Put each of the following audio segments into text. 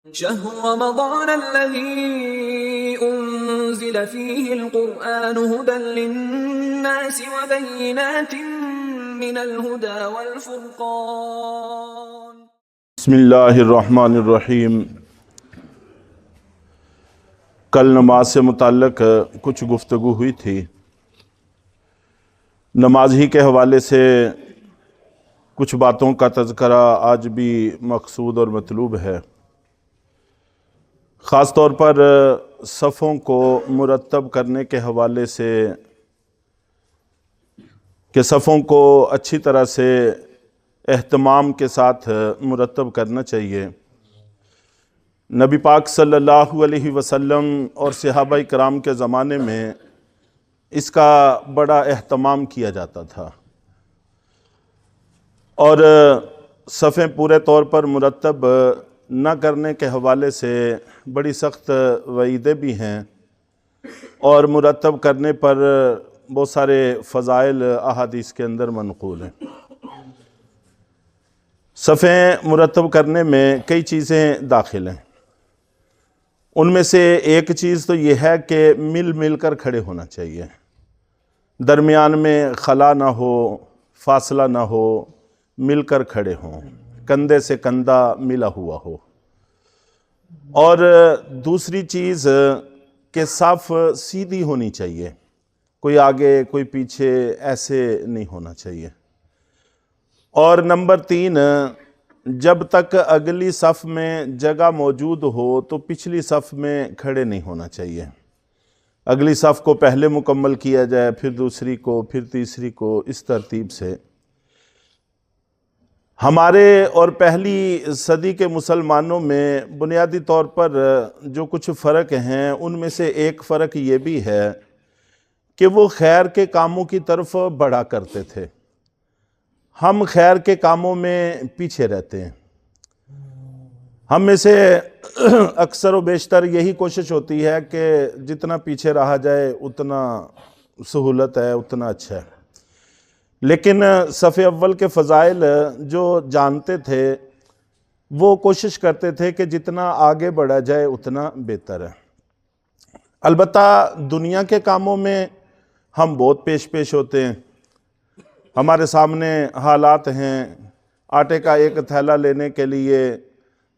شهر رمضان الذي أنزل فيه القرآن هدى للناس وبينات من الهدى والفرقان. بسم اللہ الرحمن الرحیم۔ کل نماز سے متعلق کچھ گفتگو ہوئی تھی۔ نماز ہی کے حوالے سے کچھ باتوں کا تذکرہ آج بھی مقصود اور مطلوب ہے، خاص طور پر صفوں کو مرتب کرنے کے حوالے سے کہ صفوں کو اچھی طرح سے اہتمام کے ساتھ مرتب کرنا چاہیے۔ نبی پاک صلی اللہ علیہ وسلم اور صحابہ کرام کے زمانے میں اس کا بڑا اہتمام کیا جاتا تھا، اور صفیں پورے طور پر مرتب نہ کرنے کے حوالے سے بڑی سخت وعیدیں بھی ہیں، اور مرتب کرنے پر بہت سارے فضائل احادیث کے اندر منقول ہیں۔ صفیں مرتب کرنے میں کئی چیزیں داخل ہیں۔ ان میں سے ایک چیز تو یہ ہے کہ مل مل کر کھڑے ہونا چاہیے، درمیان میں خلا نہ ہو، فاصلہ نہ ہو، مل کر کھڑے ہوں، کندھے سے کندھا ملا ہوا ہو۔ اور دوسری چیز کہ صف سیدھی ہونی چاہیے، کوئی آگے کوئی پیچھے ایسے نہیں ہونا چاہیے۔ اور نمبر 3، جب تک اگلی صف میں جگہ موجود ہو تو پچھلی صف میں کھڑے نہیں ہونا چاہیے۔ اگلی صف کو پہلے مکمل کیا جائے، پھر دوسری کو، پھر تیسری کو، اس ترتیب سے۔ ہمارے اور پہلی صدی کے مسلمانوں میں بنیادی طور پر جو کچھ فرق ہیں، ان میں سے ایک فرق یہ بھی ہے کہ وہ خیر کے کاموں کی طرف بڑھا کرتے تھے، ہم خیر کے کاموں میں پیچھے رہتے ہیں۔ ہم میں سے اکثر و بیشتر یہی کوشش ہوتی ہے کہ جتنا پیچھے رہا جائے اتنا سہولت ہے، اتنا اچھا ہے۔ لیکن صف اول کے فضائل جو جانتے تھے وہ کوشش کرتے تھے کہ جتنا آگے بڑھا جائے اتنا بہتر ہے۔ البتہ دنیا کے کاموں میں ہم بہت پیش ہوتے ہیں۔ ہمارے سامنے حالات ہیں، آٹے کا ایک تھیلا لینے کے لیے،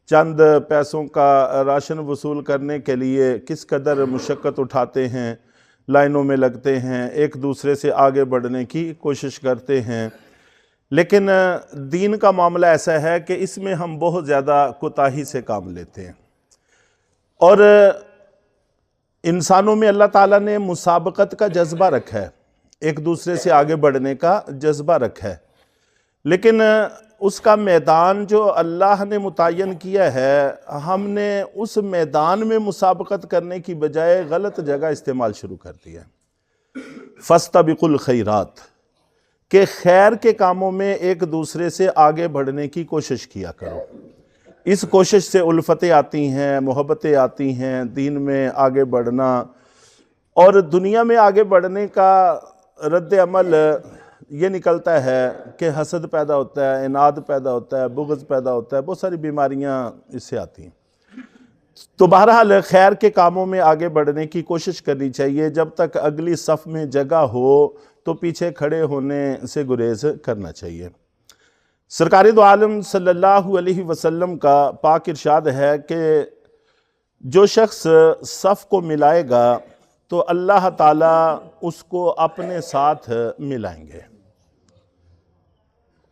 چند پیسوں کا راشن وصول کرنے کے لیے کس قدر مشقت اٹھاتے ہیں، لائنوں میں لگتے ہیں، ایک دوسرے سے آگے بڑھنے کی کوشش کرتے ہیں۔ لیکن دین کا معاملہ ایسا ہے کہ اس میں ہم بہت زیادہ کوتاہی سے کام لیتے ہیں، اور انسانوں میں اللہ تعالیٰ نے مسابقت کا جذبہ رکھا ہے، ایک دوسرے سے آگے بڑھنے کا جذبہ رکھا ہے، لیکن اس کا میدان جو اللہ نے متعین کیا ہے، ہم نے اس میدان میں مسابقت کرنے کی بجائے غلط جگہ استعمال شروع کر دیا ہے۔ فَاسْتَبِقُوا الْخَيْرَاتِ، کہ خیر کے کاموں میں ایک دوسرے سے آگے بڑھنے کی کوشش کیا کرو۔ اس کوشش سے الفتیں آتی ہیں، محبتیں آتی ہیں، دین میں آگے بڑھنا، اور دنیا میں آگے بڑھنے کا رد عمل یہ نکلتا ہے کہ حسد پیدا ہوتا ہے، اناد پیدا ہوتا ہے، بغض پیدا ہوتا ہے، بہت ساری بیماریاں اس سے آتی ہیں۔ تو بہرحال خیر کے کاموں میں آگے بڑھنے کی کوشش کرنی چاہیے، جب تک اگلی صف میں جگہ ہو تو پیچھے کھڑے ہونے سے گریز کرنا چاہیے۔ سرکار دو عالم صلی اللہ علیہ وسلم کا پاک ارشاد ہے کہ جو شخص صف کو ملائے گا تو اللہ تعالیٰ اس کو اپنے ساتھ ملائیں گے،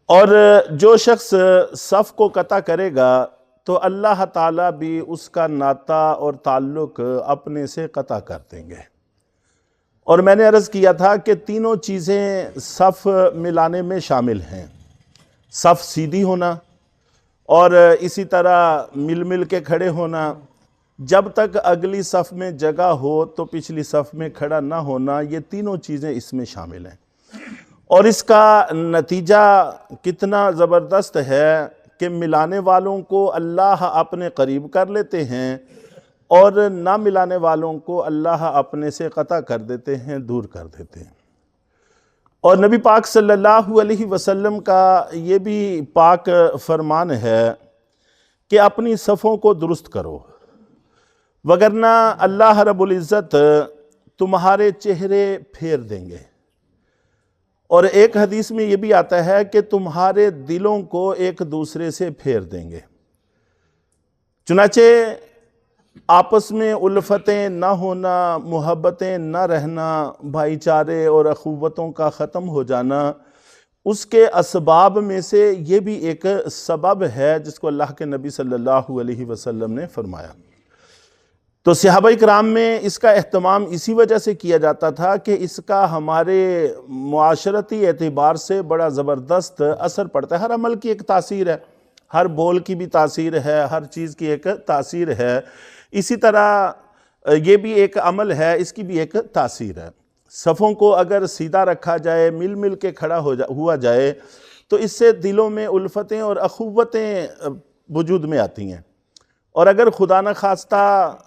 اور جو شخص صف کو قطع کرے گا تو اللہ تعالیٰ بھی اس کا ناطہ اور تعلق اپنے سے قطع کر دیں گے۔ اور میں نے عرض کیا تھا کہ تینوں چیزیں صف ملانے میں شامل ہیں، صف سیدھی ہونا، اور اسی طرح مل مل کے کھڑے ہونا۔ جب تک اگلی صف میں جگہ ہو تو پچھلی صف میں کھڑا نہ ہونا، یہ تینوں چیزیں اس میں شامل ہیں۔ اور اس کا نتیجہ کتنا زبردست ہے کہ ملانے والوں کو اللہ اپنے قریب کر لیتے ہیں، اور نہ ملانے والوں کو اللہ اپنے سے قطع کر دیتے ہیں، دور کر دیتے ہیں۔ اور نبی پاک صلی اللہ علیہ وسلم کا یہ بھی پاک فرمان ہے کہ اپنی صفوں کو درست کرو، وگرنہ اللہ رب العزت تمہارے چہرے پھیر دیں گے۔ اور ایک حدیث میں یہ بھی آتا ہے کہ تمہارے دلوں کو ایک دوسرے سے پھیر دیں گے۔ چنانچہ آپس میں الفتیں نہ ہونا، محبتیں نہ رہنا، بھائی چارے اور اخوتوں کا ختم ہو جانا، اس کے اسباب میں سے یہ بھی ایک سبب ہے جس کو اللہ کے نبی صلی اللہ علیہ وسلم نے فرمایا۔ تو صحابہ کرام میں اس کا اہتمام اسی وجہ سے کیا جاتا تھا کہ اس کا ہمارے معاشرتی اعتبار سے بڑا زبردست اثر پڑتا ہے۔ ہر عمل کی ایک تاثیر ہے، ہر بول کی بھی تاثیر ہے، ہر چیز کی ایک تاثیر ہے، اسی طرح یہ بھی ایک عمل ہے، اس کی بھی ایک تاثیر ہے۔ صفوں کو اگر سیدھا رکھا جائے، مل مل کے کھڑا ہوا جائے، تو اس سے دلوں میں الفتیں اور اخوتیں وجود میں آتی ہیں۔ اور اگر خدا نخواستہ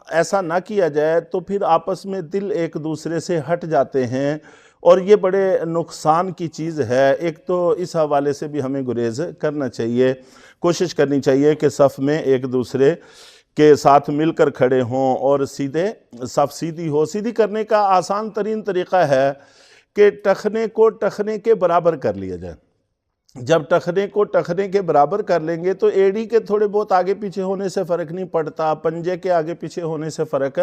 ایسا نہ کیا جائے تو پھر آپس میں دل ایک دوسرے سے ہٹ جاتے ہیں، اور یہ بڑے نقصان کی چیز ہے۔ ایک تو اس حوالے سے بھی ہمیں گریز کرنا چاہیے، کوشش کرنی چاہیے کہ صف میں ایک دوسرے کے ساتھ مل کر کھڑے ہوں اور صف سیدھی ہو۔ سیدھی کرنے کا آسان ترین طریقہ ہے کہ ٹخنے کو ٹخنے کے برابر کر لیا جائے۔ جب ٹخنے کو ٹخنے کے برابر کر لیں گے تو ایڑی کے تھوڑے بہت آگے پیچھے ہونے سے فرق نہیں پڑتا، پنجے کے آگے پیچھے ہونے سے فرق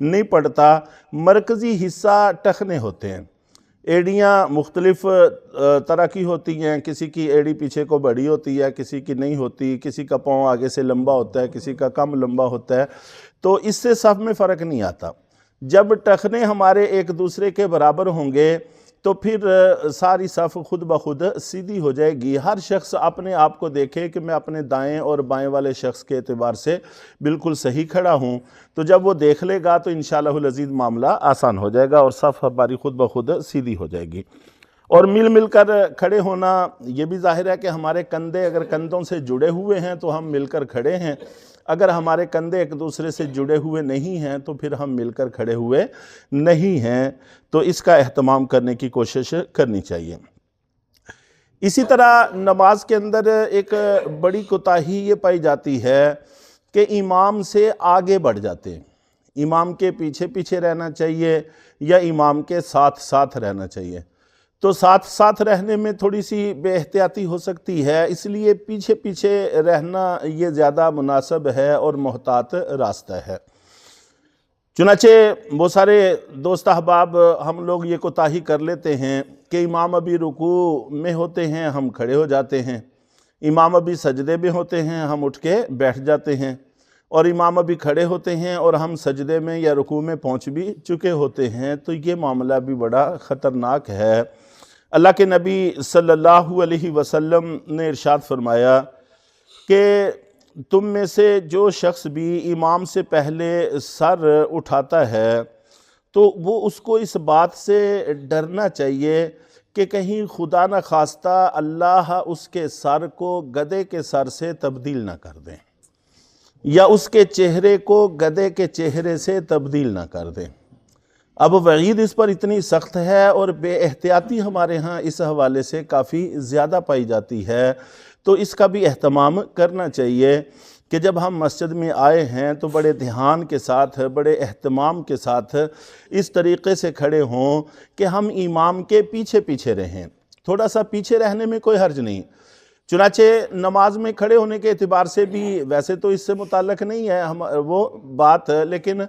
نہیں پڑتا، مرکزی حصہ ٹخنے ہوتے ہیں۔ ایڑیاں مختلف طرح کی ہوتی ہیں، کسی کی ایڑی پیچھے کو بڑی ہوتی ہے، کسی کی نہیں ہوتی، کسی کا پاؤں آگے سے لمبا ہوتا ہے، کسی کا کم لمبا ہوتا ہے، تو اس سے صف میں فرق نہیں آتا۔ جب ٹخنے ہمارے ایک دوسرے کے برابر ہوں گے تو پھر ساری صف خود بخود سیدھی ہو جائے گی۔ ہر شخص اپنے آپ کو دیکھے کہ میں اپنے دائیں اور بائیں والے شخص کے اعتبار سے بالکل صحیح کھڑا ہوں، تو جب وہ دیکھ لے گا تو انشاءاللہ العزیز معاملہ آسان ہو جائے گا اور صف ہماری خود بخود سیدھی ہو جائے گی۔ اور مل مل کر کھڑے ہونا، یہ بھی ظاہر ہے کہ ہمارے کندھے اگر کندھوں سے جڑے ہوئے ہیں تو ہم مل کر کھڑے ہیں، اگر ہمارے کندھے ایک دوسرے سے جڑے ہوئے نہیں ہیں تو پھر ہم مل کر کھڑے ہوئے نہیں ہیں۔ تو اس کا اہتمام کرنے کی کوشش کرنی چاہیے۔ اسی طرح نماز کے اندر ایک بڑی کوتاہی یہ پائی جاتی ہے کہ امام سے آگے بڑھ جاتے ہیں۔ امام کے پیچھے پیچھے رہنا چاہیے یا امام کے ساتھ ساتھ رہنا چاہیے؟ تو ساتھ ساتھ رہنے میں تھوڑی سی بے احتیاطی ہو سکتی ہے، اس لیے پیچھے پیچھے رہنا یہ زیادہ مناسب ہے اور محتاط راستہ ہے۔ چنانچہ بہت سارے دوست احباب ہم لوگ یہ کوتاہی کر لیتے ہیں کہ امام ابھی رکوع میں ہوتے ہیں، ہم کھڑے ہو جاتے ہیں، امام ابھی سجدے میں ہوتے ہیں، ہم اٹھ کے بیٹھ جاتے ہیں، اور امام ابھی کھڑے ہوتے ہیں اور ہم سجدے میں یا رکوع میں پہنچ بھی چکے ہوتے ہیں۔ تو یہ معاملہ بھی بڑا خطرناک ہے۔ اللہ کے نبی صلی اللہ علیہ وسلم نے ارشاد فرمایا کہ تم میں سے جو شخص بھی امام سے پہلے سر اٹھاتا ہے تو وہ اس کو اس بات سے ڈرنا چاہیے کہ کہیں خدا نخواستہ اللہ اس کے سر کو گدھے کے سر سے تبدیل نہ کر دیں، یا اس کے چہرے کو گدھے کے چہرے سے تبدیل نہ کر دیں۔ اب وعید اس پر اتنی سخت ہے اور بے احتیاطی ہمارے ہاں اس حوالے سے کافی زیادہ پائی جاتی ہے، تو اس کا بھی اہتمام کرنا چاہیے کہ جب ہم مسجد میں آئے ہیں تو بڑے دھیان کے ساتھ، بڑے اہتمام کے ساتھ اس طریقے سے کھڑے ہوں کہ ہم امام کے پیچھے پیچھے رہیں۔ تھوڑا سا پیچھے رہنے میں کوئی حرج نہیں۔ چنانچہ نماز میں کھڑے ہونے کے اعتبار سے بھی ویسے تو اس سے متعلق نہیں ہے وہ بات، لیکن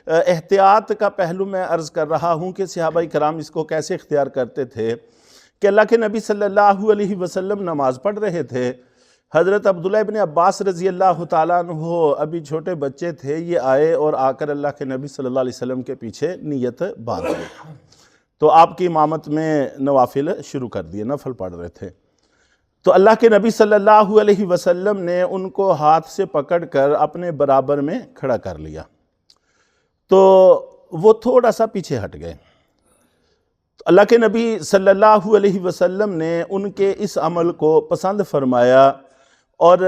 احتیاط کا پہلو میں عرض کر رہا ہوں کہ صحابہ کرام اس کو کیسے اختیار کرتے تھے کہ اللہ کے نبی صلی اللہ علیہ وسلم نماز پڑھ رہے تھے، حضرت عبداللہ ابن عباس رضی اللہ تعالیٰ عنہ ابھی چھوٹے بچے تھے، یہ آئے اور آ کر اللہ کے نبی صلی اللہ علیہ وسلم کے پیچھے نیت باندھ لی، تو آپ کی امامت میں نوافل شروع کر دیے، نفل پڑھ رہے تھے، تو اللہ کے نبی صلی اللہ علیہ وسلم نے ان کو ہاتھ سے پکڑ کر اپنے برابر میں کھڑا کر لیا، تو وہ تھوڑا سا پیچھے ہٹ گئے۔ اللہ کے نبی صلی اللہ علیہ وسلم نے ان کے اس عمل کو پسند فرمایا، اور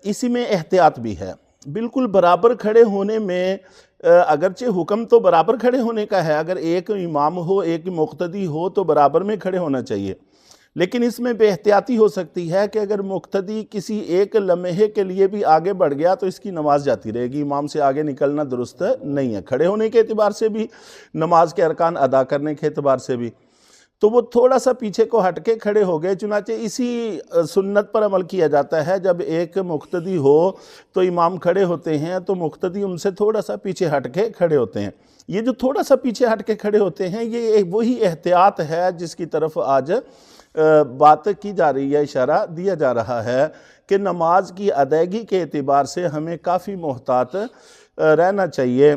اسی میں احتیاط بھی ہے۔ بالکل برابر کھڑے ہونے میں اگرچہ حکم تو برابر کھڑے ہونے کا ہے، اگر ایک امام ہو ایک مقتدی ہو تو برابر میں کھڑے ہونا چاہیے، لیکن اس میں بے احتیاطی ہو سکتی ہے کہ اگر مقتدی کسی ایک لمحے کے لیے بھی آگے بڑھ گیا تو اس کی نماز جاتی رہے گی، امام سے آگے نکلنا درست نہیں ہے، کھڑے ہونے کے اعتبار سے بھی، نماز کے ارکان ادا کرنے کے اعتبار سے بھی۔ تو وہ تھوڑا سا پیچھے کو ہٹ کے کھڑے ہو گئے، چنانچہ اسی سنت پر عمل کیا جاتا ہے، جب ایک مقتدی ہو تو امام کھڑے ہوتے ہیں تو مقتدی ان سے تھوڑا سا پیچھے ہٹ کے کھڑے ہوتے ہیں۔ یہ جو تھوڑا سا پیچھے ہٹ کے کھڑے ہوتے ہیں یہ وہی احتیاط ہے جس کی طرف آج بات کی جا رہی ہے، اشارہ دیا جا رہا ہے کہ نماز کی ادائیگی کے اعتبار سے ہمیں کافی محتاط رہنا چاہیے،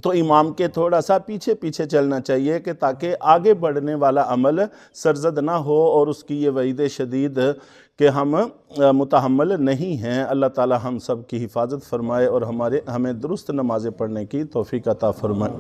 تو امام کے تھوڑا سا پیچھے پیچھے چلنا چاہیے کہ تاکہ آگے بڑھنے والا عمل سرزد نہ ہو اور اس کی یہ وعید شدید کہ ہم متحمل نہیں ہیں۔ اللہ تعالی ہم سب کی حفاظت فرمائے اور ہمیں درست نمازیں پڑھنے کی توفیق عطا فرمائے۔